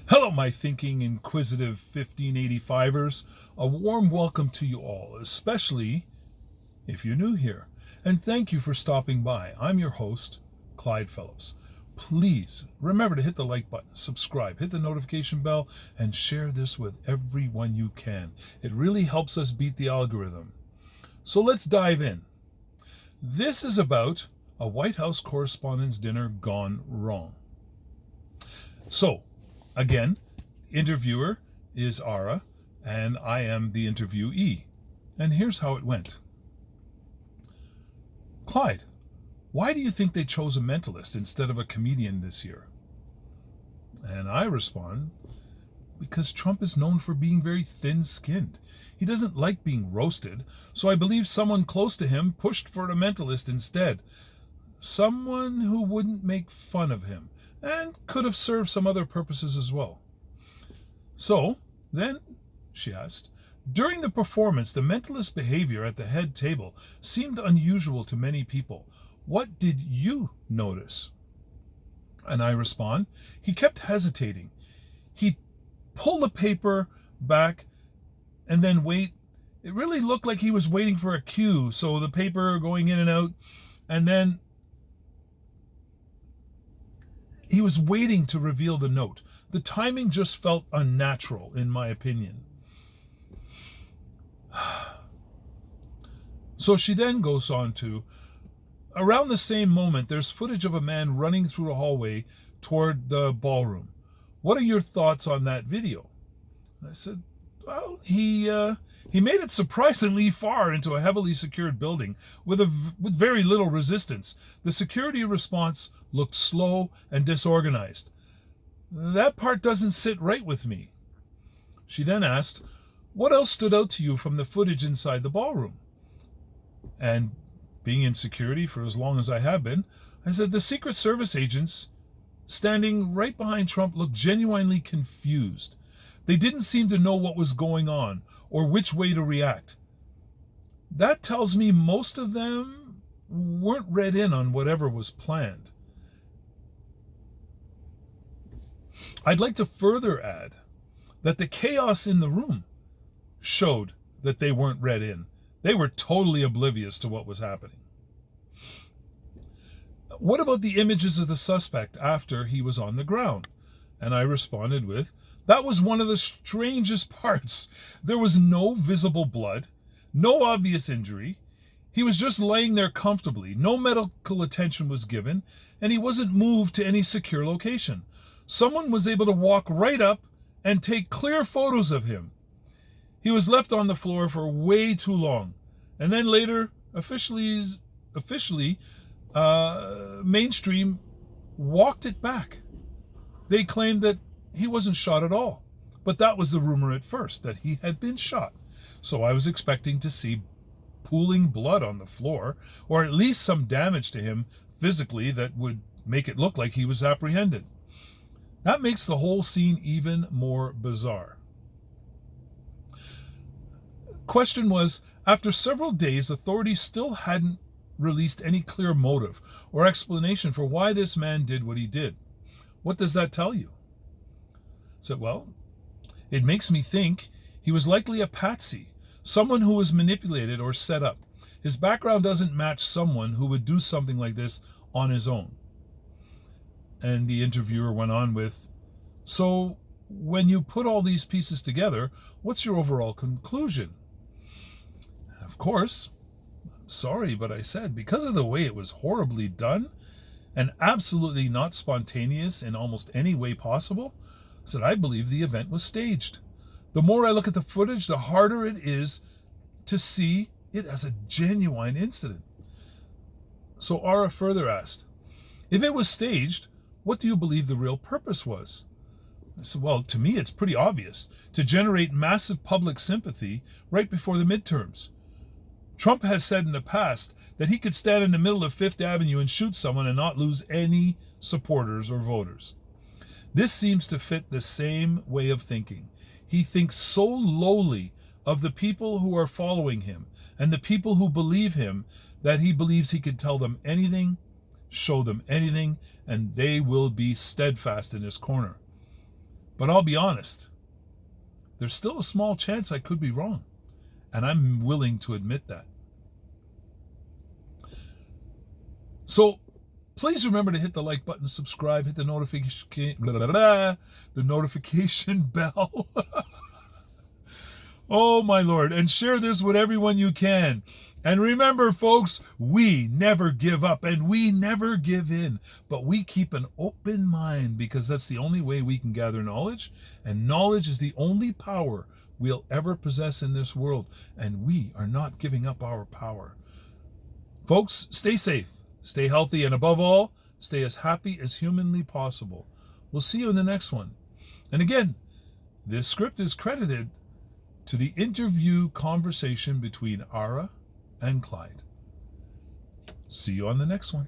Hello, my thinking, inquisitive 1585ers. A warm welcome to you all, especially if you're new here. And thank you for stopping by. I'm your host, Clyde Phillips. Please remember to hit the like button, subscribe, hit the notification bell, and share this with everyone you can. It really helps us beat the algorithm. So let's dive in. This is about a White House Correspondents' Dinner gone wrong. So, again, interviewer is Ara, and I am the interviewee. And here's how it went. Clyde, why do you think they chose a mentalist instead of a comedian this year? And I respond, because Trump is known for being very thin-skinned. He doesn't like being roasted, so I believe someone close to him pushed for a mentalist instead. Someone who wouldn't make fun of him, and could have served some other purposes as well. So, then, she asked, during the performance, the mentalist behavior at the head table seemed unusual to many people. What did you notice? And I respond, he kept hesitating. He'd pull the paper back and then wait. It really looked like he was waiting for a cue, so the paper going in and out, and then he was waiting to reveal the note. The timing just felt unnatural, in my opinion. So she then goes on to, around the same moment, there's footage of a man running through the hallway toward the ballroom. What are your thoughts on that video? I said, well, he made it surprisingly far into a heavily secured building with very little resistance. The security response looked slow and disorganized. That part doesn't sit right with me. She then asked, what else stood out to you from the footage inside the ballroom? And being in security for as long as I have been, I said the Secret Service agents standing right behind Trump looked genuinely confused. They didn't seem to know what was going on or which way to react. That tells me most of them weren't read in on whatever was planned. I'd like to further add that the chaos in the room showed that they weren't read in. They were totally oblivious to what was happening. What about the images of the suspect after he was on the ground? And I responded with, that was one of the strangest parts. There was no visible blood, no obvious injury. He was just laying there comfortably. No medical attention was given, and he wasn't moved to any secure location. Someone was able to walk right up and take clear photos of him. He was left on the floor for way too long. And then later, officially, mainstream walked it back. They claimed that he wasn't shot at all. But that was the rumor at first, that he had been shot. So I was expecting to see pooling blood on the floor, or at least some damage to him physically that would make it look like he was apprehended. That makes the whole scene even more bizarre. Question was, after several days, authorities still hadn't released any clear motive or explanation for why this man did what he did. What does that tell you? So, well, it makes me think he was likely a patsy, someone who was manipulated or set up. His background doesn't match someone who would do something like this on his own. And the interviewer went on with, so when you put all these pieces together, what's your overall conclusion? Of course, sorry, but I said, because of the way it was horribly done and absolutely not spontaneous in almost any way possible, I said I believe the event was staged. The more I look at the footage, the harder it is to see it as a genuine incident. So Ara further asked, if it was staged, what do you believe the real purpose was? I said, well, to me it's pretty obvious, to generate massive public sympathy right before the midterms. Trump has said in the past that he could stand in the middle of Fifth Avenue and shoot someone and not lose any supporters or voters. This seems to fit the same way of thinking. He thinks so lowly of the people who are following him and the people who believe him that he believes he can tell them anything, show them anything, and they will be steadfast in his corner. But I'll be honest, there's still a small chance I could be wrong. And I'm willing to admit that. So please remember to hit the like button, subscribe, hit the notification bell. Oh my Lord, and share this with everyone you can. And remember, folks, we never give up and we never give in, but we keep an open mind, because that's the only way we can gather knowledge, and knowledge is the only power we'll ever possess in this world, and we are not giving up our power. Folks, stay safe, stay healthy, and above all, stay as happy as humanly possible. We'll see you in the next one. And again, this script is credited to the interview conversation between Ara and Clyde. See you on the next one.